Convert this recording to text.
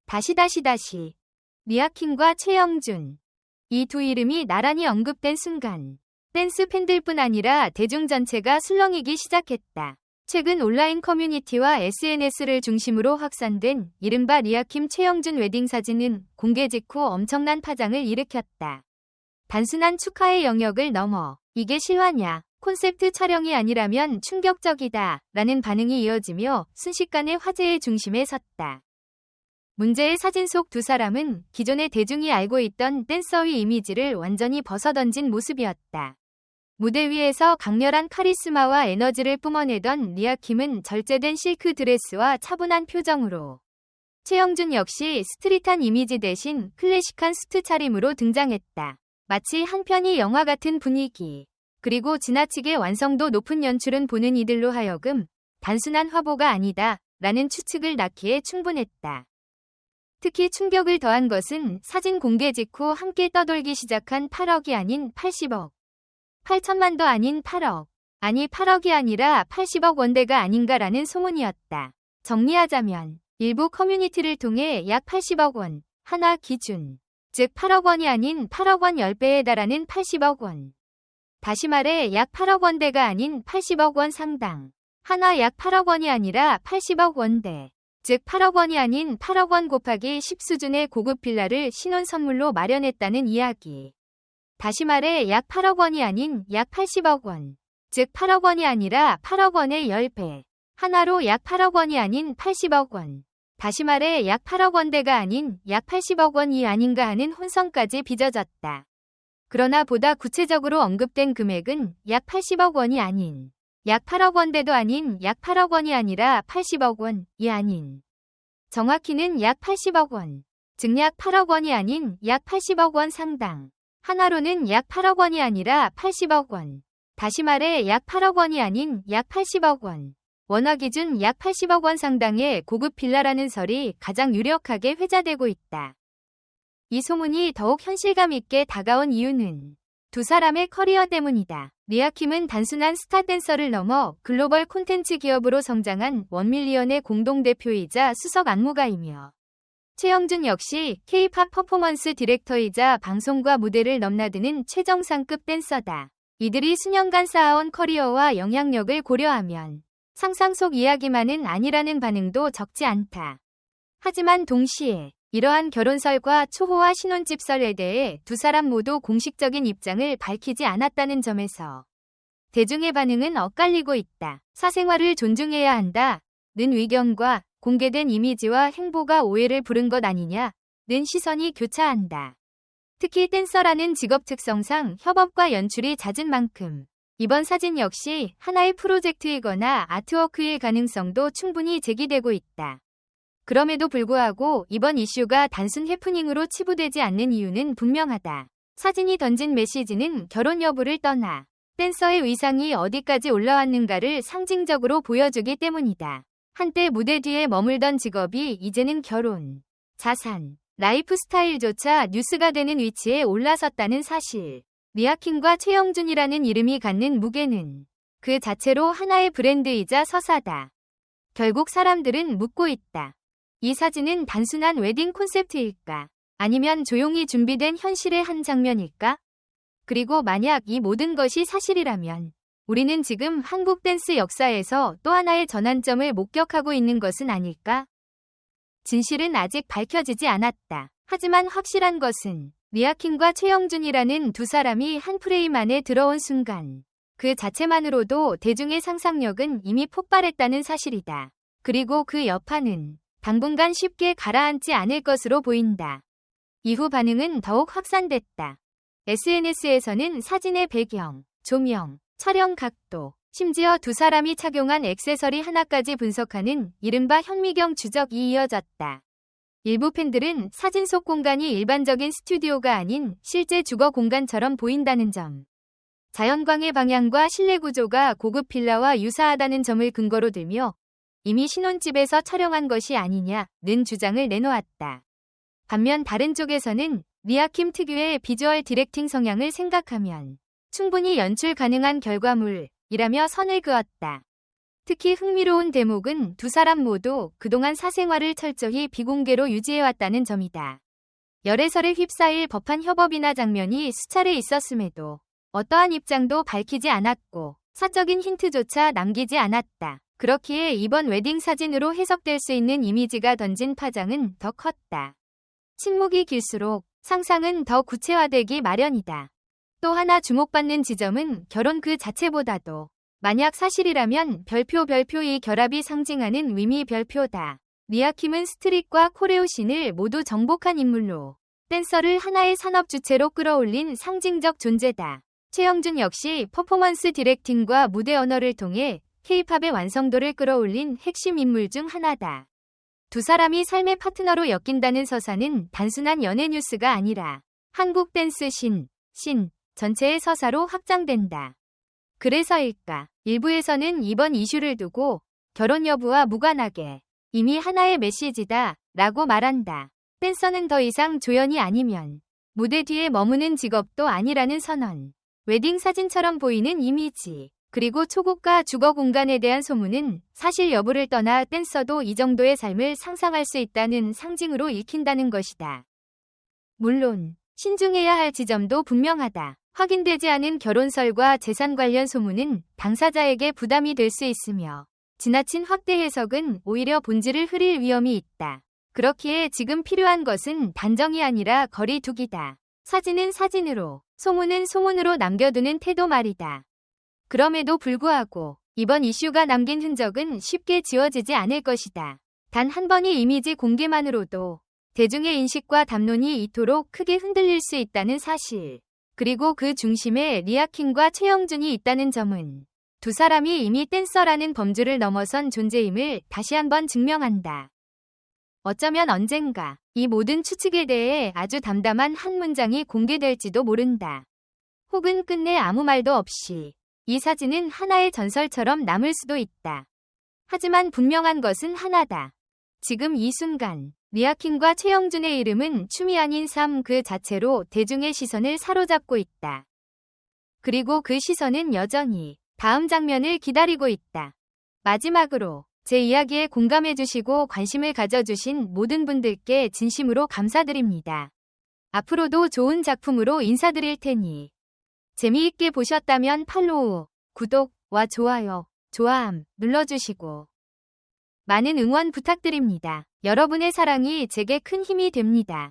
다시. 리아킴과 최영준. 이 두 이름이 나란히 언급된 순간 댄스 팬들뿐 아니라 대중 전체가 술렁이기 시작했다. 최근 온라인 커뮤니티와 SNS를 중심으로 확산된 이른바 리아킴 최영준 웨딩 사진은 공개 직후 엄청난 파장을 일으켰다. 단순한 축하의 영역을 넘어 이게 실화냐, 콘셉트 촬영이 아니라면 충격적이다 라는 반응이 이어지며 순식간에 화제의 중심에 섰다. 문제의 사진 속 두 사람은 기존의 대중이 알고 있던 댄서의 이미지를 완전히 벗어던진 모습이었다. 무대 위에서 강렬한 카리스마와 에너지를 뿜어내던 리아킴은 절제된 실크 드레스와 차분한 표정으로, 최영준 역시 스트릿한 이미지 대신 클래식한 수트 차림으로 등장했다. 마치 한 편의 영화 같은 분위기, 그리고 지나치게 완성도 높은 연출은 보는 이들로 하여금 단순한 화보가 아니다 라는 추측을 낳기에 충분했다. 특히 충격을 더한 것은 사진 공개 직후 함께 떠돌기 시작한 8억이 아닌 80억. 8천만도 아닌 8억. 아니 8억이 아니라 80억 원대가 아닌가라는 소문이었다. 정리하자면 일부 커뮤니티를 통해 약 80억 원, 한화 기준. 즉 8억 원이 아닌 8억 원 10배에 달하는 80억 원. 다시 말해 약 8억 원대가 아닌 80억 원 상당. 한화 약 8억 원이 아니라 80억 원대. 즉 8억 원이 아닌 8억 원 곱하기 10 수준의 고급 빌라를 신혼 선물로 마련했다는 이야기. 다시 말해 약 8억 원이 아닌 약 80억 원. 즉 8억 원이 아니라 8억 원의 10배. 한화로 약 8억 원이 아닌 80억 원. 다시 말해 약 8억 원대가 아닌 약 80억 원이 아닌가 하는 혼선까지 빚어졌다. 그러나 보다 구체적으로 언급된 금액은 약 80억 원이 아닌 약 8억 원대도 아닌 약 8억 원이 아니라 80억 원이 아닌 정확히는 약 80억 원. 즉 약 8억 원이 아닌 약 80억 원 상당. 한화로는 약 8억 원이 아니라 80억 원. 다시 말해 약 8억 원이 아닌 약 80억 원. 원화 기준 약 80억 원 상당의 고급 빌라라는 설이 가장 유력하게 회자되고 있다. 이 소문이 더욱 현실감 있게 다가온 이유는 두 사람의 커리어 때문이다. 리아킴은 단순한 스타 댄서를 넘어 글로벌 콘텐츠 기업으로 성장한 원밀리언의 공동대표이자 수석 안무가이며, 최영준 역시 K-팝 퍼포먼스 디렉터이자 방송과 무대를 넘나드는 최정상급 댄서다. 이들이 수년간 쌓아온 커리어와 영향력을 고려하면 상상 속 이야기만은 아니라는 반응도 적지 않다. 하지만 동시에 이러한 결혼설과 초호화 신혼집설에 대해 두 사람 모두 공식적인 입장을 밝히지 않았다는 점에서 대중의 반응은 엇갈리고 있다. 사생활을 존중해야 한다는 의견과 공개된 이미지와 행보가 오해를 부른 것 아니냐는 시선이 교차한다. 특히 댄서라는 직업 특성상 협업과 연출이 잦은 만큼 이번 사진 역시 하나의 프로젝트이거나 아트워크의 가능성도 충분히 제기되고 있다. 그럼에도 불구하고 이번 이슈가 단순 해프닝으로 치부되지 않는 이유는 분명하다. 사진이 던진 메시지는 결혼 여부를 떠나 댄서의 의상이 어디까지 올라왔는가를 상징적으로 보여주기 때문이다. 한때 무대 뒤에 머물던 직업이 이제는 결혼, 자산, 라이프 스타일조차 뉴스가 되는 위치에 올라섰다는 사실. 리아킴과 최영준이라는 이름이 갖는 무게는 그 자체로 하나의 브랜드이자 서사다. 결국 사람들은 묻고 있다. 이 사진은 단순한 웨딩 콘셉트일까? 아니면 조용히 준비된 현실의 한 장면일까? 그리고 만약 이 모든 것이 사실이라면 우리는 지금 한국 댄스 역사에서 또 하나의 전환점을 목격하고 있는 것은 아닐까? 진실은 아직 밝혀지지 않았다. 하지만 확실한 것은 리아킴과 최영준이라는 두 사람이 한 프레임 안에 들어온 순간 그 자체만으로도 대중의 상상력은 이미 폭발했다는 사실이다. 그리고 그 여파는 당분간 쉽게 가라앉지 않을 것으로 보인다. 이후 반응은 더욱 확산됐다. SNS에서는 사진의 배경, 조명, 촬영 각도, 심지어 두 사람이 착용한 액세서리 하나까지 분석하는 이른바 현미경 추적이 이어졌다. 일부 팬들은 사진 속 공간이 일반적인 스튜디오가 아닌 실제 주거 공간처럼 보인다는 점, 자연광의 방향과 실내 구조가 고급 빌라와 유사하다는 점을 근거로 들며 이미 신혼집에서 촬영한 것이 아니냐는 주장을 내놓았다. 반면 다른 쪽에서는 리아킴 특유의 비주얼 디렉팅 성향을 생각하면 충분히 연출 가능한 결과물이라며 선을 그었다. 특히 흥미로운 대목은 두 사람 모두 그동안 사생활을 철저히 비공개로 유지해왔다는 점이다. 열애설에 휩싸일 법한 협업이나 장면이 수차례 있었음에도 어떠한 입장도 밝히지 않았고 사적인 힌트조차 남기지 않았다. 그렇기에 이번 웨딩 사진으로 해석될 수 있는 이미지가 던진 파장은 더 컸다. 침묵이 길수록 상상은 더 구체화되기 마련이다. 또 하나 주목받는 지점은 결혼 그 자체보다도 만약 사실이라면 별표 이 결합이 상징하는 의미 별표다. 리아킴은 스트릿과 코레오신을 모두 정복한 인물로 댄서를 하나의 산업 주체로 끌어올린 상징적 존재다. 최영준 역시 퍼포먼스 디렉팅과 무대 언어를 통해 K-팝의 완성도를 끌어올린 핵심 인물 중 하나다. 두 사람이 삶의 파트너로 엮인다는 서사는 단순한 연애 뉴스가 아니라 한국 댄스 신 전체의 서사로 확장된다. 그래서일까? 일부에서는 이번 이슈를 두고 결혼 여부와 무관하게 이미 하나의 메시지다 라고 말한다. 댄서는 더 이상 조연이 아니면 무대 뒤에 머무는 직업도 아니라는 선언. 웨딩 사진처럼 보이는 이미지. 그리고 초고가 주거 공간에 대한 소문은 사실 여부를 떠나 댄서도 이 정도의 삶을 상상할 수 있다는 상징으로 읽힌다는 것이다. 물론 신중해야 할 지점도 분명하다. 확인되지 않은 결혼설과 재산 관련 소문은 당사자에게 부담이 될 수 있으며 지나친 확대 해석은 오히려 본질을 흐릴 위험이 있다. 그렇기에 지금 필요한 것은 단정이 아니라 거리 두기다. 사진은 사진으로, 소문은 소문으로 남겨두는 태도 말이다. 그럼에도 불구하고 이번 이슈가 남긴 흔적은 쉽게 지워지지 않을 것이다. 단 한 번의 이미지 공개만으로도 대중의 인식과 담론이 이토록 크게 흔들릴 수 있다는 사실. 그리고 그 중심에 리아킴과 최영준이 있다는 점은 두 사람이 이미 댄서라는 범주를 넘어선 존재임을 다시 한번 증명한다. 어쩌면 언젠가 이 모든 추측에 대해 아주 담담한 한 문장이 공개될지도 모른다. 혹은 끝내 아무 말도 없이 이 사진은 하나의 전설처럼 남을 수도 있다. 하지만 분명한 것은 하나다. 지금 이 순간 리아킴과 최영준의 이름은 춤이 아닌 삶 그 자체로 대중의 시선을 사로잡고 있다. 그리고 그 시선은 여전히 다음 장면을 기다리고 있다. 마지막으로 제 이야기에 공감해주시고 관심을 가져주신 모든 분들께 진심으로 감사드립니다. 앞으로도 좋은 작품으로 인사드릴 테니 재미있게 보셨다면 팔로우, 구독과 좋아요, 좋아함 눌러주시고 많은 응원 부탁드립니다. 여러분의 사랑이 제게 큰 힘이 됩니다.